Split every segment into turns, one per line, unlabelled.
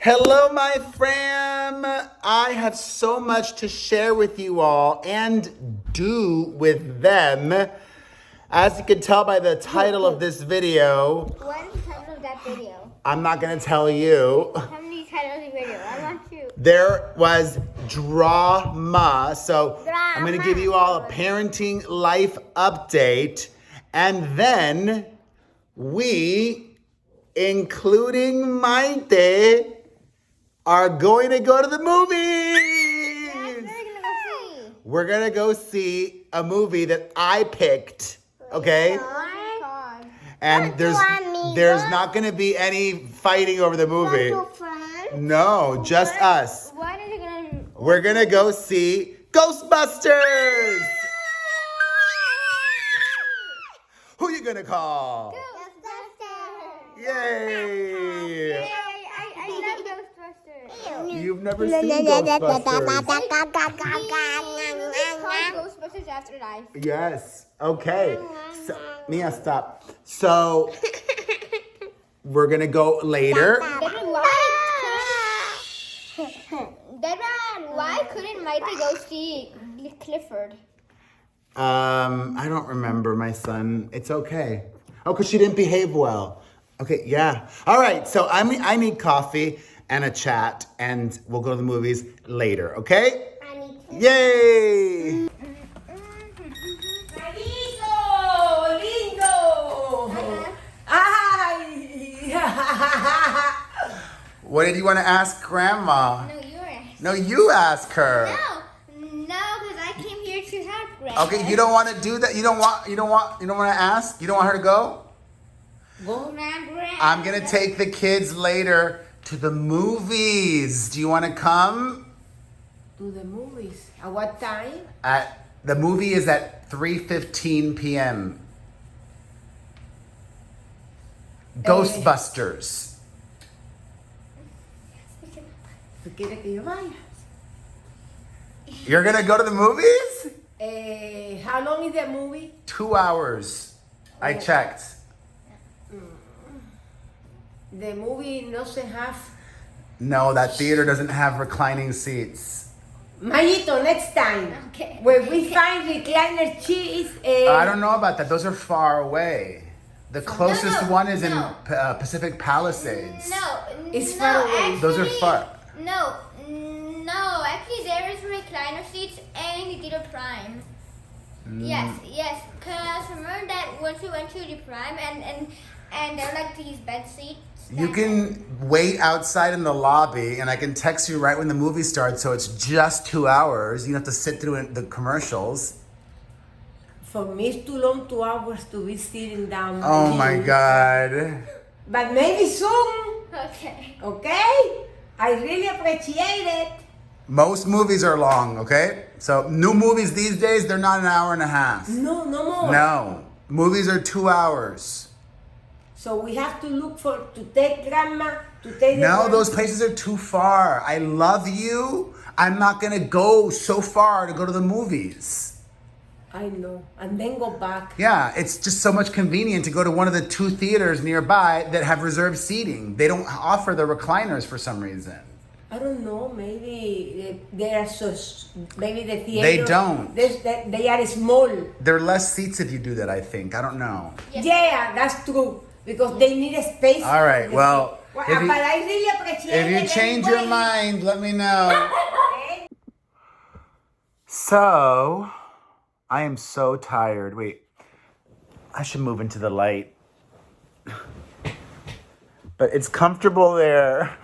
Hello, my fam. I have so much to share with you all and do with them. As you can tell by the title of this video,
What is the title of that video?
I'm not going to tell you.
Tell me the title of the video. I want you.
There was drama. So I'm going to give you all a parenting life update. And then we, including Maite, are going to go to the movies. We're going to go see a movie that I picked. Okay? And there's not going to be any fighting over the movie. No, just us. We're going to go see Ghostbusters. Who you going to call?
Ghostbusters.
Yay.
I love Ghostbusters.
You've never seen Ghostbusters.
It's called Ghostbusters Afterlife.
Yes. Okay. So, Mia, stop. So, we're going to go later.
Why couldn't Maite go see Clifford?
I don't remember, my son. It's okay. Oh, because she didn't behave well. Okay, yeah. All right, so I need coffee and a chat, and we'll go to the movies later, okay? Yay! What did you want to ask Grandma?
No, you were.
No, you ask her.
No, because I came here to help Grandma.
Okay, you don't want to do that. You don't want to ask. You don't want her to go.
Go, Grandma.
I'm gonna take the kids later to the movies. Do you want to come?
To the movies. At what time?
The movie is at 3:15 p.m. Ghostbusters.
¿Tú quieres que yo vaya?
You're gonna go to the movies?
How long is the movie?
2 hours. I checked.
The movie doesn't have...
No, that theater doesn't have reclining seats.
Mayito, next time.
Okay.
When we find recliner cheese...
I don't know about that. Those are far away. The closest one is in Pacific Palisades.
It's far away.
Actually,
Those are far.
No. Actually, there is recliner seats and the theater Prime. Yes. Because remember that once we went to the Prime and there are like these bed seats.
You can wait outside in the lobby, and I can text you right when the movie starts, so it's just 2 hours. You don't have to sit through the commercials.
For me, it's too long, 2 hours to be sitting down.
Oh my God.
But maybe soon.
Okay.
Okay? I really appreciate it.
Most movies are long, okay? So new movies these days, they're not an hour and a half.
No more.
No. Movies are 2 hours.
So we have to look to take Grandma, to take
No, those places are too far. I love you. I'm not gonna go so far to go to the movies.
I know. And then go back.
Yeah, it's just so much convenient to go to one of the 2 theaters nearby that have reserved seating. They don't offer the recliners for some reason.
I don't know. Maybe they are maybe the theater.
They don't.
They are small.
There are less seats if you do that, I think. I don't know.
Yes.
Yeah, that's true. Because they need a space.
All right, well,
But
if
I really appreciate it.
you change your mind, let me know.
Okay.
So, I am so tired. Wait, I should move into the light. But it's comfortable there.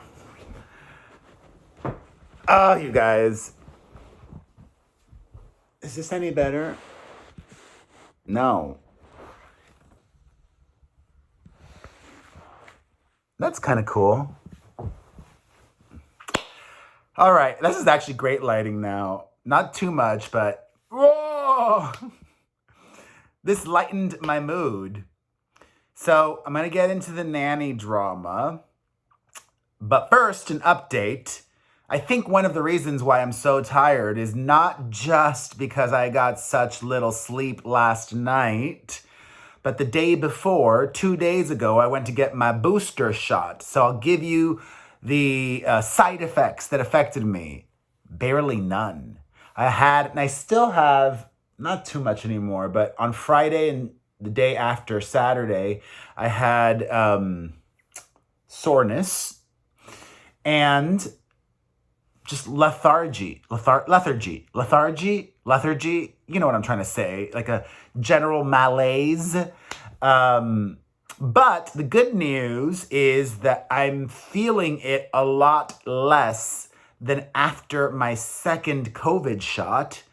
Oh, you guys. Is this any better? No. That's kind of cool. All right, this is actually great lighting now. Not too much, but whoa! This lightened my mood. So I'm gonna get into the nanny drama. But first, an update. I think one of the reasons why I'm so tired is not just because I got such little sleep last night, but the day before, 2 days ago, I went to get my booster shot. So I'll give you the side effects that affected me, barely none. I had, and I still have, not too much anymore, but on Friday and the day after, Saturday, I had soreness and just lethargy. You know what I'm trying to say, like a general malaise. But the good news is that I'm feeling it a lot less than after my second COVID shot.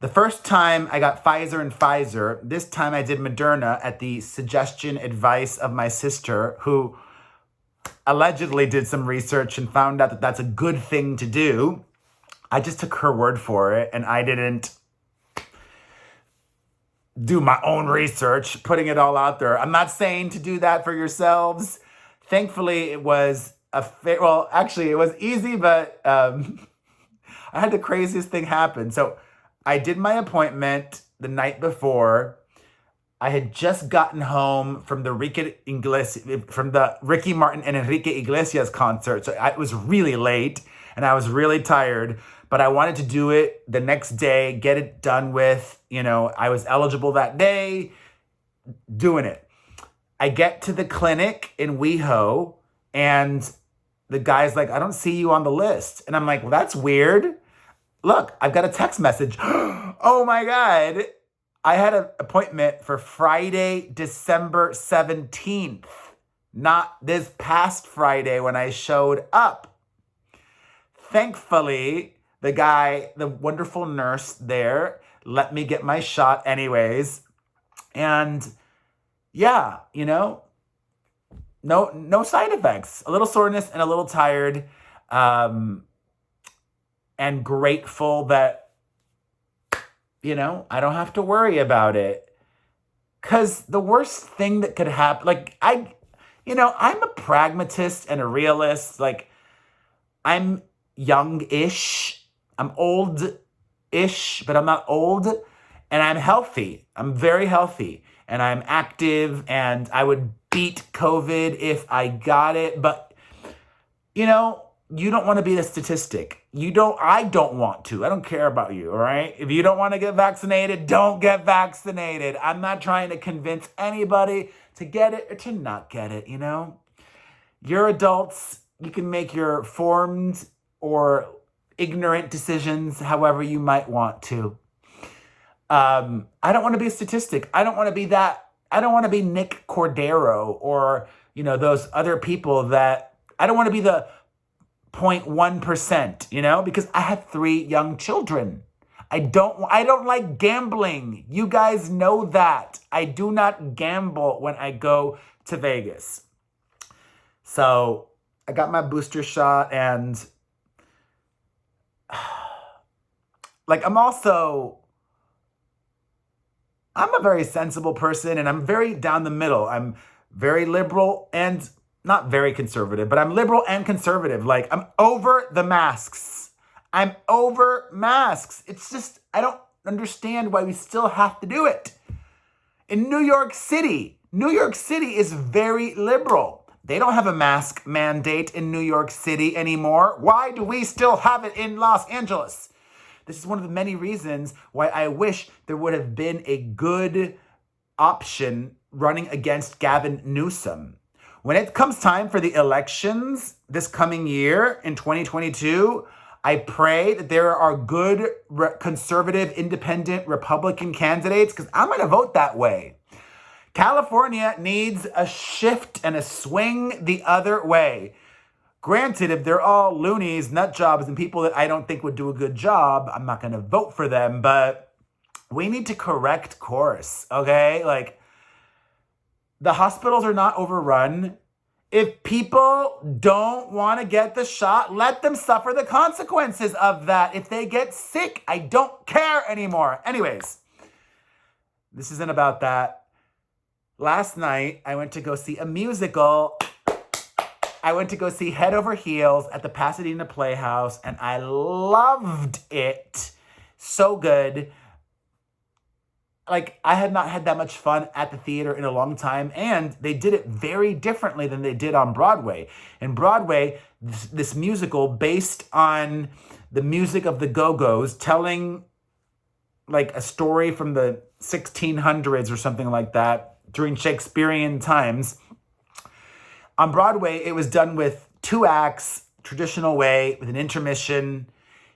The first time I got Pfizer and Pfizer. This time I did Moderna at the suggestion, advice of my sister, who allegedly did some research and found out that that's a good thing to do. I just took her word for it, and I didn't do my own research, putting it all out there. I'm not saying to do that for yourselves. Thankfully, it was actually, it was easy, but I had the craziest thing happen. So I did my appointment the night before. I had just gotten home from the Ricky Martin and Enrique Iglesias concert. So it was really late and I was really tired, but I wanted to do it the next day, get it done with. You know, I was eligible that day, doing it. I get to the clinic in WeHo and the guy's like, I don't see you on the list. And I'm like, well, that's weird. Look, I've got a text message. Oh my God. I had an appointment for Friday, December 17th, not this past Friday when I showed up. Thankfully, the wonderful nurse there, let me get my shot anyways. And yeah, you know, no side effects. A little soreness and a little tired. And grateful that, you know, I don't have to worry about it. Because the worst thing that could happen, like, I'm a pragmatist and a realist. Like, I'm young-ish. I'm old-ish, but I'm not old. And I'm healthy. I'm very healthy. And I'm active. And I would beat COVID if I got it. But, you know, you don't want to be the statistic. I don't want to. I don't care about you, all right? If you don't want to get vaccinated, don't get vaccinated. I'm not trying to convince anybody to get it or to not get it, you know? You're adults. You can make your formed or ignorant decisions however you might want to. I don't want to be a statistic. I don't want to be that. I don't want to be Nick Cordero or, you know, those other people that, I don't want to be the 0.1%, you know, because I have 3 young children. I don't like gambling. You guys know that. I do not gamble when I go to Vegas. So I got my booster shot and like, I'm a very sensible person and I'm very down the middle. I'm very liberal and not very conservative, but I'm liberal and conservative. Like, I'm over the masks. I'm over masks. It's just, I don't understand why we still have to do it. In New York City is very liberal. They don't have a mask mandate in New York City anymore. Why do we still have it in Los Angeles? This is one of the many reasons why I wish there would have been a good option running against Gavin Newsom. When it comes time for the elections this coming year in 2022, I pray that there are good conservative, independent Republican candidates because I'm going to vote that way. California needs a shift and a swing the other way. Granted, if they're all loonies, nut jobs, and people that I don't think would do a good job, I'm not going to vote for them, but we need to correct course, okay? Like, the hospitals are not overrun. If people don't want to get the shot, let them suffer the consequences of that. If they get sick, I don't care anymore. Anyways, this isn't about that. Last night, I went to go see a musical. I went to go see Head Over Heels at the Pasadena Playhouse, and I loved it. So good. like, I had not had that much fun at the theater in a long time, and they did it very differently than they did on Broadway. In Broadway, this musical based on the music of the Go-Go's, telling like a story from the 1600s or something like that during Shakespearean times. On Broadway, it was done with 2 acts, traditional way, with an intermission.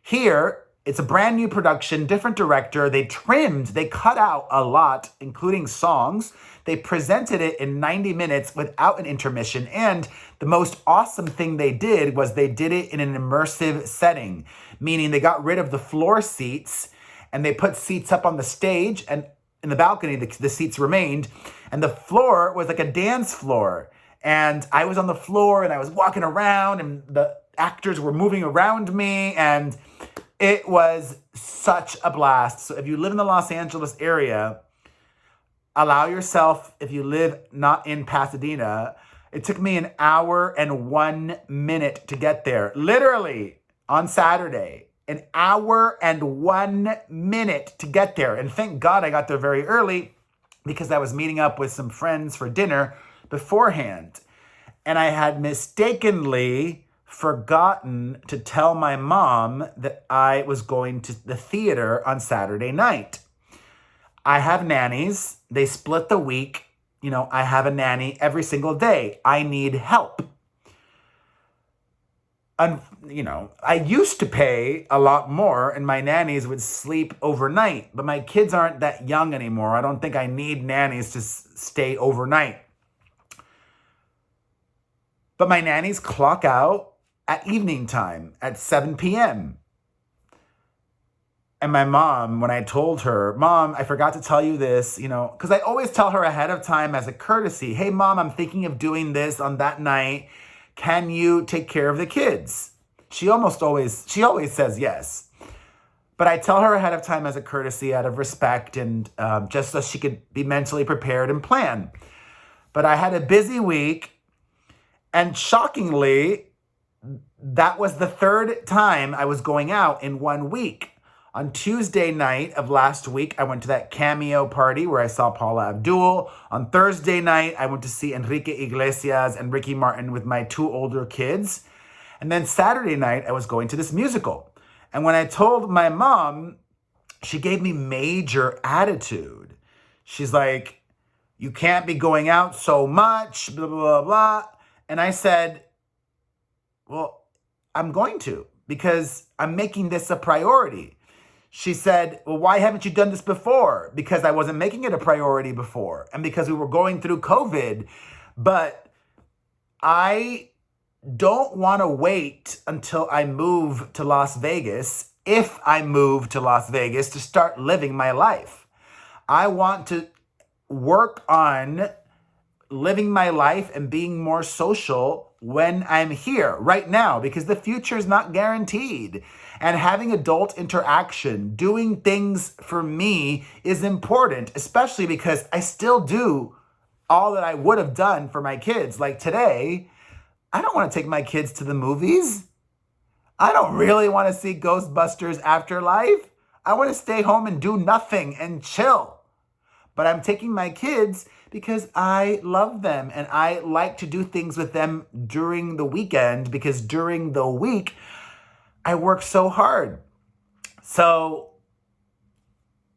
Here, it's a brand new production, different director. They cut out a lot, including songs. They presented it in 90 minutes without an intermission. And the most awesome thing they did was they did it in an immersive setting, meaning they got rid of the floor seats and they put seats up on the stage, and in the balcony, the seats remained. And the floor was like a dance floor. And I was on the floor and I was walking around and the actors were moving around me, and it was such a blast. So if you live in the Los Angeles area, allow yourself, if you live not in Pasadena, it took me an hour and 1 minute to get there. Literally on Saturday, an hour and 1 minute to get there. And thank God I got there very early because I was meeting up with some friends for dinner beforehand. And I had mistakenly forgotten to tell my mom that I was going to the theater on Saturday night. I have nannies. They split the week. You know, I have a nanny every single day. I need help. And, you know, I used to pay a lot more and my nannies would sleep overnight, but my kids aren't that young anymore. I don't think I need nannies to stay overnight. But my nannies clock out at evening time at 7 p.m. And my mom, when I told her, Mom, I forgot to tell you this, you know, because I always tell her ahead of time as a courtesy, hey, Mom, I'm thinking of doing this on that night. Can you take care of the kids? She always says yes. But I tell her ahead of time as a courtesy, out of respect, and just so she could be mentally prepared and plan. But I had a busy week, and shockingly, that was the 3rd time I was going out in 1 week. On Tuesday night of last week, I went to that cameo party where I saw Paula Abdul. On Thursday night, I went to see Enrique Iglesias and Ricky Martin with my 2 older kids. And then Saturday night, I was going to this musical. And when I told my mom, she gave me major attitude. She's like, you can't be going out so much, blah, blah, blah, blah. And I said, well, I'm going to, because I'm making this a priority. She said, well, why haven't you done this before? Because I wasn't making it a priority before, and because we were going through COVID. But I don't want to wait until I move to Las Vegas, if I move to Las Vegas, to start living my life. I want to work on living my life and being more social when I'm here right now, because the future is not guaranteed. And having adult interaction, doing things for me is important, especially because I still do all that I would have done for my kids. Like today, I don't want to take my kids to the movies. I don't really want to see Ghostbusters Afterlife. I want to stay home and do nothing and chill. But I'm taking my kids because I love them and I like to do things with them during the weekend, because during the week, I work so hard. So,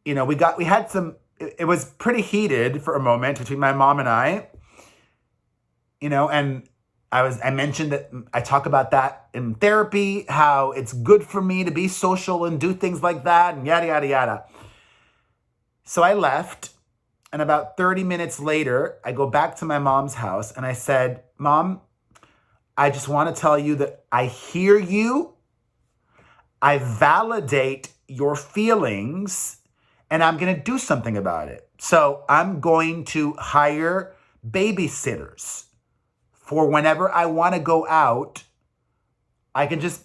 you know, it was pretty heated for a moment between my mom and I, you know, and I mentioned that I talk about that in therapy, how it's good for me to be social and do things like that and yada, yada, yada. So I left, and about 30 minutes later, I go back to my mom's house and I said, Mom, I just want to tell you that I hear you. I validate your feelings, and I'm going to do something about it. So I'm going to hire babysitters for whenever I want to go out. I can just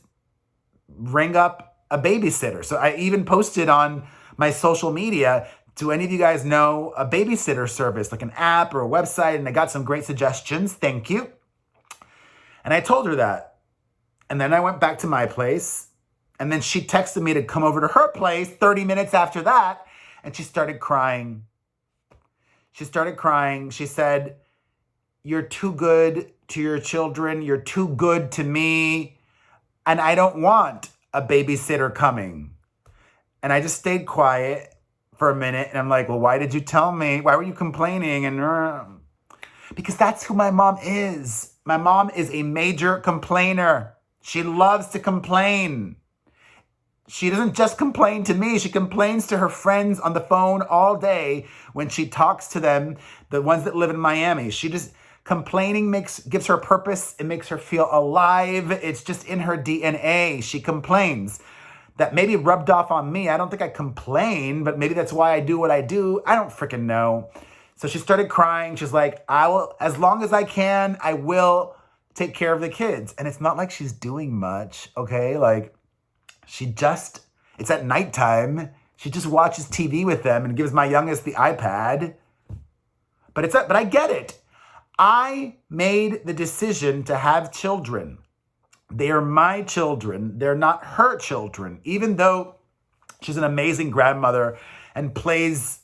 ring up a babysitter. So I even posted on my social media, do any of you guys know a babysitter service, like an app or a website? And I got some great suggestions. Thank you. And I told her that. And then I went back to my place. And then she texted me to come over to her place 30 minutes after that. And she started crying. She started crying. She said, "You're too good to your children. You're too good to me. And I don't want a babysitter coming." And I just stayed quiet for a minute. And I'm like, "Well, why did you tell me? Why were you complaining?" And because that's who my mom is. My mom is a major complainer. She loves to complain. She doesn't just complain to me. She complains to her friends on the phone all day when she talks to them, the ones that live in Miami. She just, complaining gives her purpose. It makes her feel alive. It's just in her DNA. She complains. That maybe rubbed off on me. I don't think I complain, but maybe that's why I do what I do. I don't freaking know. So she started crying. She's like, "I will, as long as I can, I will take care of the kids." And it's not like she's doing much, okay? Like, it's at nighttime. She just watches TV with them and gives my youngest the iPad. But I get it. I made the decision to have children. They are my children. They're not her children, even though she's an amazing grandmother and plays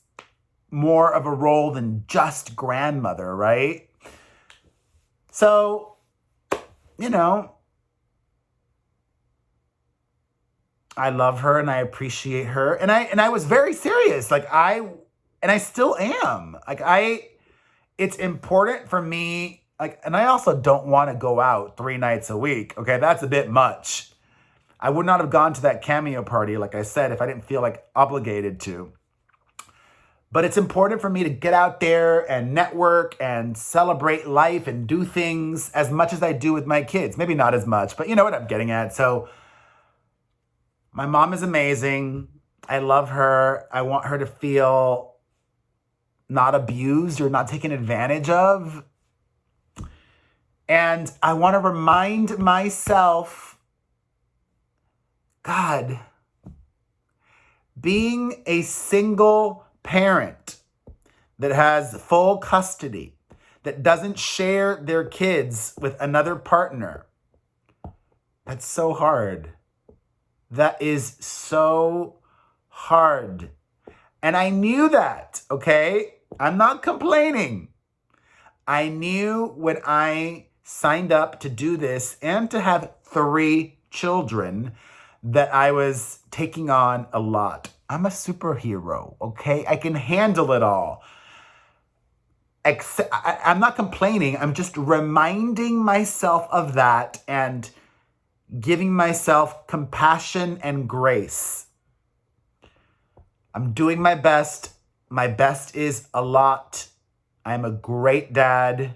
more of a role than just grandmother, right? So, I love her and I appreciate her. And I was very serious. And I still am. It's important for me. And I also don't want to go out 3 nights a week. Okay, that's a bit much. I would not have gone to that cameo party, like I said, if I didn't feel like obligated to. But it's important for me to get out there and network and celebrate life and do things as much as I do with my kids. Maybe not as much, but you know what I'm getting at. So my mom is amazing. I love her. I want her to feel not abused or not taken advantage of. And I want to remind myself, God, being a single parent that has full custody, that doesn't share their kids with another partner, that's so hard. That is so hard. And I knew that, okay? I'm not complaining. I knew when I signed up to do this and to have 3 children that I was taking on a lot. I'm a superhero, okay? I can handle it all. I'm not complaining. I'm just reminding myself of that and giving myself compassion and grace. I'm doing my best. My best is a lot. I'm a great dad.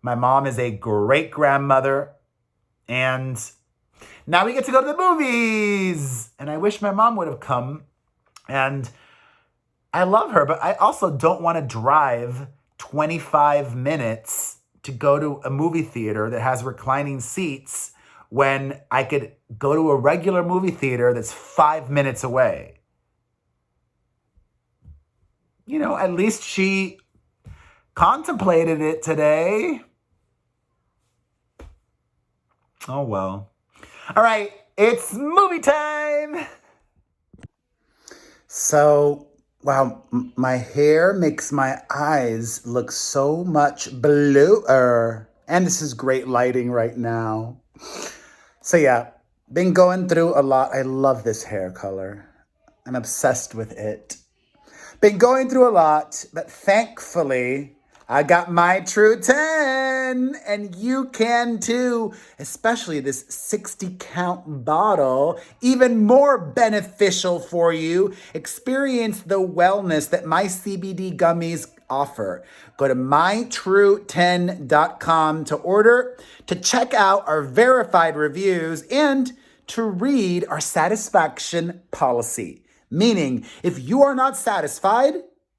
My mom is a great grandmother. And now we get to go to the movies. And I wish my mom would have come. And I love her, but I also don't want to drive 25 minutes to go to a movie theater that has reclining seats when I could go to a regular movie theater that's 5 minutes away. At least she contemplated it today. Oh, well. All right, it's movie time. So, wow, my hair makes my eyes look so much bluer. And this is great lighting right now. So yeah, been going through a lot. I love this hair color. I'm obsessed with it. Been going through a lot, but thankfully, I got my true 10, and you can too, especially this 60 count bottle, even more beneficial for you. Experience the wellness that my CBD gummies offer. Go to mytrue10.com to order, to check out our verified reviews, and to read our satisfaction policy. Meaning, if you are not satisfied,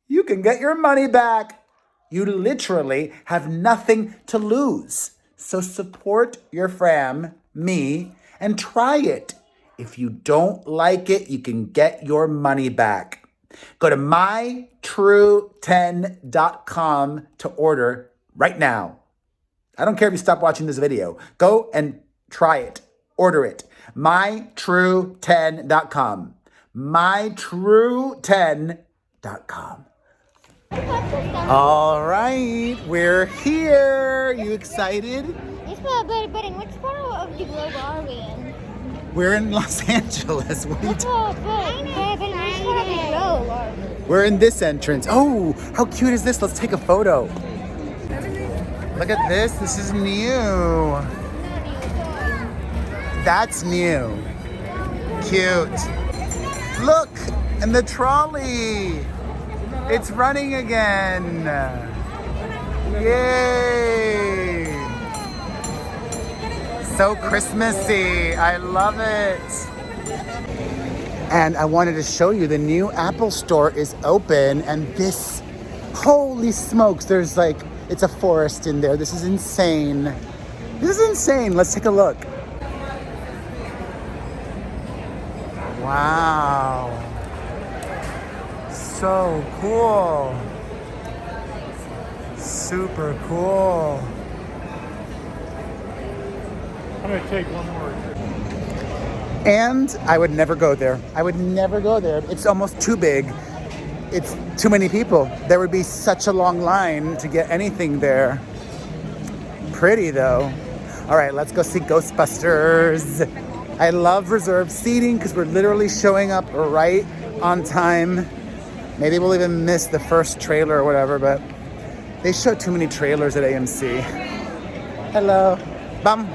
you can get your money back. You literally have nothing to lose. So support your fam, me, and try it. If you don't like it, you can get your money back. Go to mytrue10.com to order right now. I don't care if you stop watching this video. Go and try it. Order it. mytrue10.com. mytrue10.com. Ghostbusters.com. All right, we're here. You excited?
Yes, but in which part of the globe are we in?
We're in Los Angeles. What are you
But in which part of the globe are we?
We're in this entrance. Oh, how cute is this? Let's take a photo. Look at this. This is new. That's new. Cute. Look, and the trolley. It's running again. Yay. So Christmassy. I love it. And I wanted to show you the new Apple store is open, and this, holy smokes, there's like, it's a forest in there. This is insane. This is insane. Let's take a look. Wow. So cool. Super cool.
I'm gonna take one more.
And I would never go there. I would never go there. It's almost too big. It's too many people. There would be such a long line to get anything there. Pretty though. All right, let's go see Ghostbusters. I love reserved seating because we're literally showing up right on time. Maybe we'll even miss the first trailer or whatever, but they show too many trailers at AMC. Hello. Bum.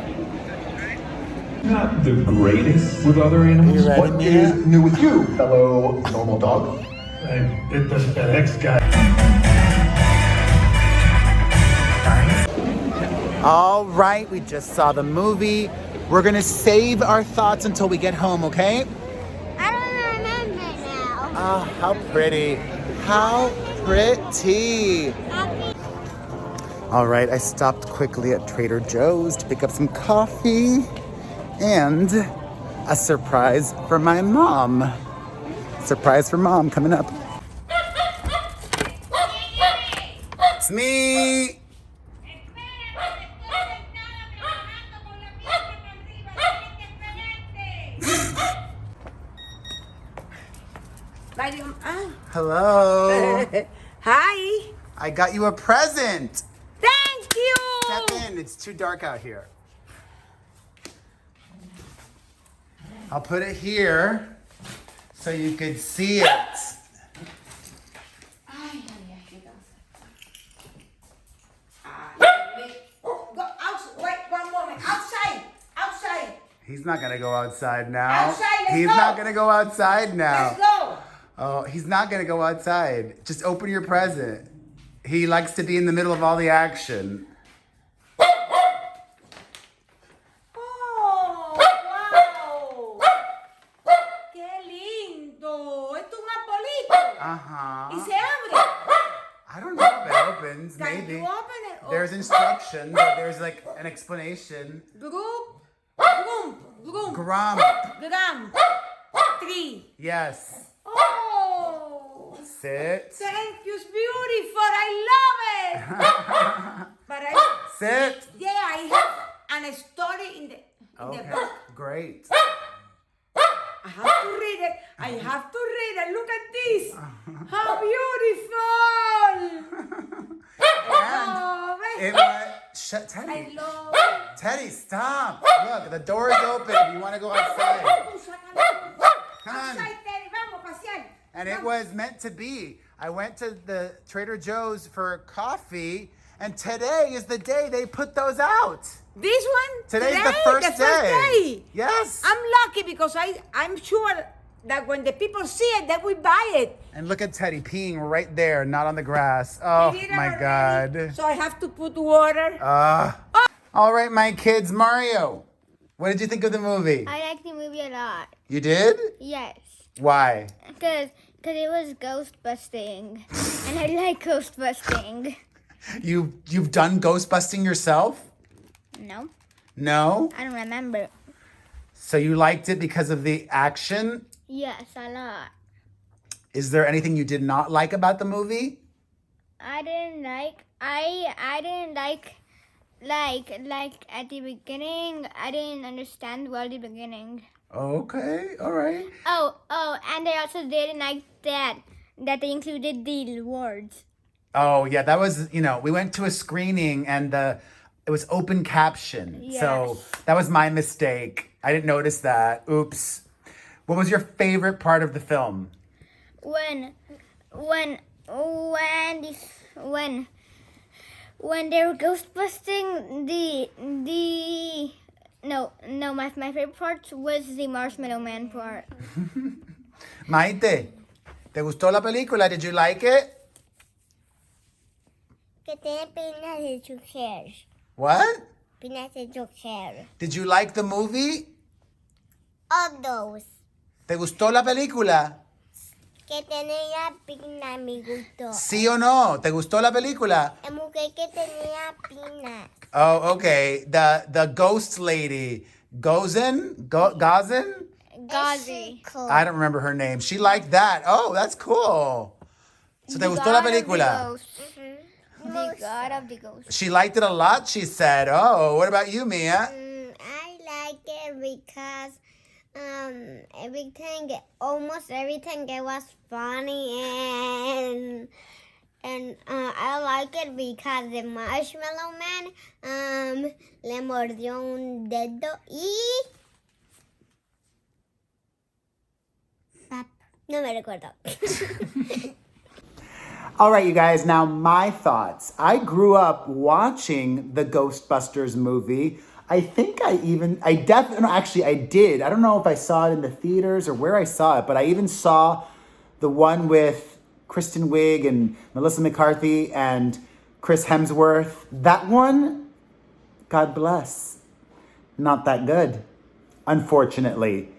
Not the greatest with other animals.
You ready,
What
Mia?
is new with you, fellow normal dog?
I did that ex guy.
All right, we just saw the movie. We're gonna save our thoughts until we get home, okay?
I don't remember now.
Oh, how pretty. How pretty. All right, I stopped quickly at Trader Joe's to pick up some coffee and a surprise for my mom. Surprise for mom coming up. It's me. Hello.
Hi.
I got you a present.
Thank you.
Step in. It's too dark out here. I'll put it here so you could see it.
Go outside. Wait one moment. Outside. Outside.
He's not gonna go outside now.
Outside, let's
He's
go.
not gonna go outside now.
Let's go.
Oh, he's not gonna go outside. Just open your present. He likes to be in the middle of all the action.
Oh, wow. Qué lindo. Es un arbolito.
Uh-huh.
Y se abre.
I don't know if it opens,
Can
maybe.
you open it? Oh.
There's instructions, but there's like an explanation.
Group. Group.
Grum.
Gram. 3.
Yes.
Oh.
Sit.
Thank you. It's beautiful. I love it. But
Sit.
yeah, I have a story in the
Okay,
book.
great.
I have to read it. I have to read it. Look at this. How beautiful. Oh,
It was... Teddy.
I love it.
Teddy, stop. Look, the door is open if you want to go outside. Come on.
Outside, Teddy. Vamos, pasear.
And it was meant to be. I went to the Trader Joe's for coffee, and today is the day they put those out.
This one?
Today's
Today?
the first
The first day.
Yes.
I'm lucky because I'm sure that when the people see it, they will buy it.
And look at Teddy peeing right there, not on the grass. Oh
They did
my
already.
God.
So I have to put water.
All right, my kids. Mario, what did you think of the movie?
I like the movie a lot.
You did?
Yes.
Why?
Because it was ghost busting. And I like ghost busting.
You've done ghost busting yourself?
No,
No?
I don't remember.
So you liked it because of the action?
Yes, a lot.
Is there anything you did not like about the movie?
I didn't like at the beginning. I didn't understand well the beginning.
Okay, all right.
Oh, and I also didn't like that that they included the words.
Oh yeah, that was, we went to a screening and it was open caption. So
Yes.
that was my mistake. I didn't notice that. Oops. What was your favorite part of the film?
When they were ghostbusting my favorite part was the Marshmallow Man part.
Maite, ¿te gustó la película? Did you like it?
Que tiene pinas en su hair.
What?
Pinas en su hair.
Did you like the movie?
All those.
¿Te gustó la película?
Que tenía pinas me gustó.
¿Sí o no? ¿Te gustó la película?
La mujer que tenía pinas.
Oh, okay. The ghost lady, Gozen?
Gazi.
I don't remember her name. She liked that. Oh, that's cool. So, ¿te gustó la película?
The God of the Ghost.
She liked it a lot, she said. Oh, what about you, Mia?
I like it because almost everything it was funny and I like it because the Marshmallow Man le mordió un dedo y no me recuerdo.
All right, you guys, now my thoughts. I grew up watching the Ghostbusters movie. I did. I did. I don't know if I saw it in the theaters or where I saw it, but I even saw the one with Kristen Wiig and Melissa McCarthy and Chris Hemsworth. That one, God bless, not that good, unfortunately.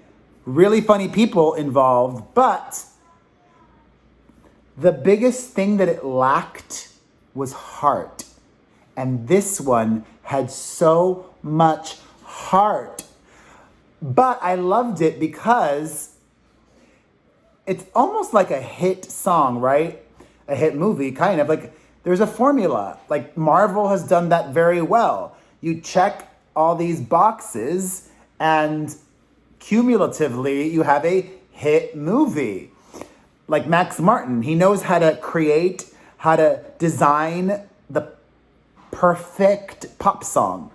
Really funny people involved, but the biggest thing that it lacked was heart. And this one had so much heart. But I loved it because it's almost like a hit song, right? A hit movie, kind of. Like, there's a formula. Like, Marvel has done that very well. You check all these boxes, and cumulatively, you have a hit movie. Like Max Martin, he knows how to create, how to design the perfect pop song.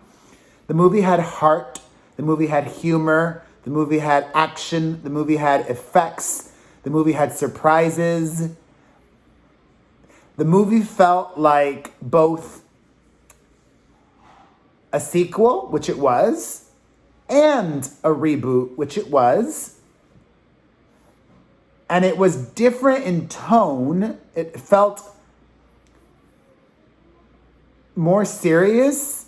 The movie had heart, the movie had humor, the movie had action, the movie had effects, the movie had surprises. The movie felt like both a sequel, which it was, and a reboot, which it was. And it was different in tone. It felt more serious,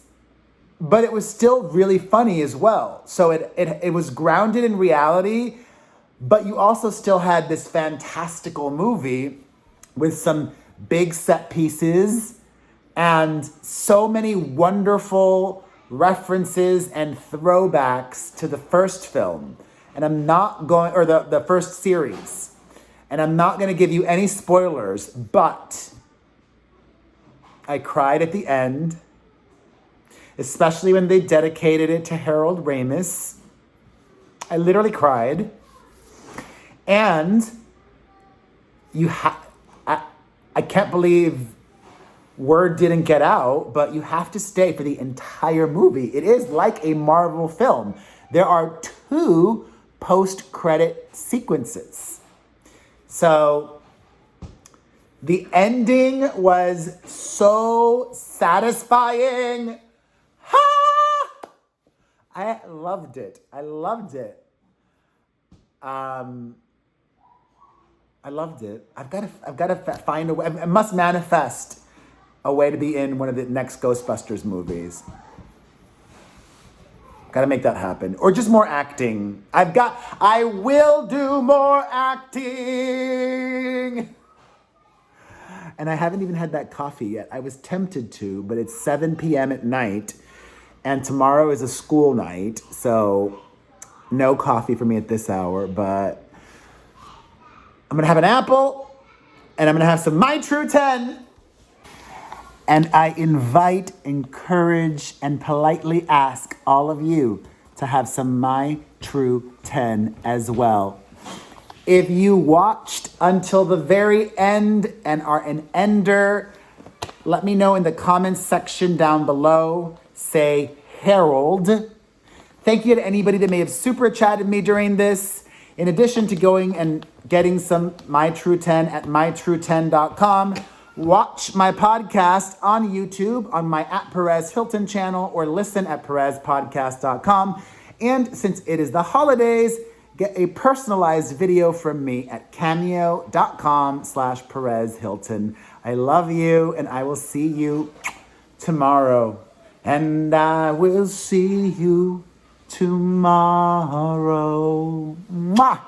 but it was still really funny as well. So it was grounded in reality, but you also still had this fantastical movie with some big set pieces and so many wonderful references and throwbacks to the first film. And I'm not going, or the first series. And I'm not going to give you any spoilers, but I cried at the end, especially when they dedicated it to Harold Ramis. I literally cried. And I can't believe word didn't get out, but you have to stay for the entire movie. It is like a Marvel film. There are 2 post-credit sequences. So the ending was so satisfying. Ha! I loved it. I loved it. I've got to find a way. I must manifest a way to be in one of the next Ghostbusters movies. Got to make that happen. Or just more acting. I will do more acting. And I haven't even had that coffee yet. I was tempted to, but it's 7 p.m. at night. And tomorrow is a school night. So no coffee for me at this hour. But I'm going to have an apple. And I'm going to have some My True 10. And I invite, encourage, and politely ask all of you to have some My True 10 as well. If you watched until the very end and are an ender, let me know in the comments section down below. Say Harold. Thank you to anybody that may have super chatted me during this. In addition to going and getting some My True 10 at mytrue10.com, watch my podcast on YouTube on my @Perez Hilton channel or listen at perezpodcast.com. And since it is the holidays, get a personalized video from me at cameo.com/Perez Hilton. I love you and I will see you tomorrow. And I will see you tomorrow. Mwah!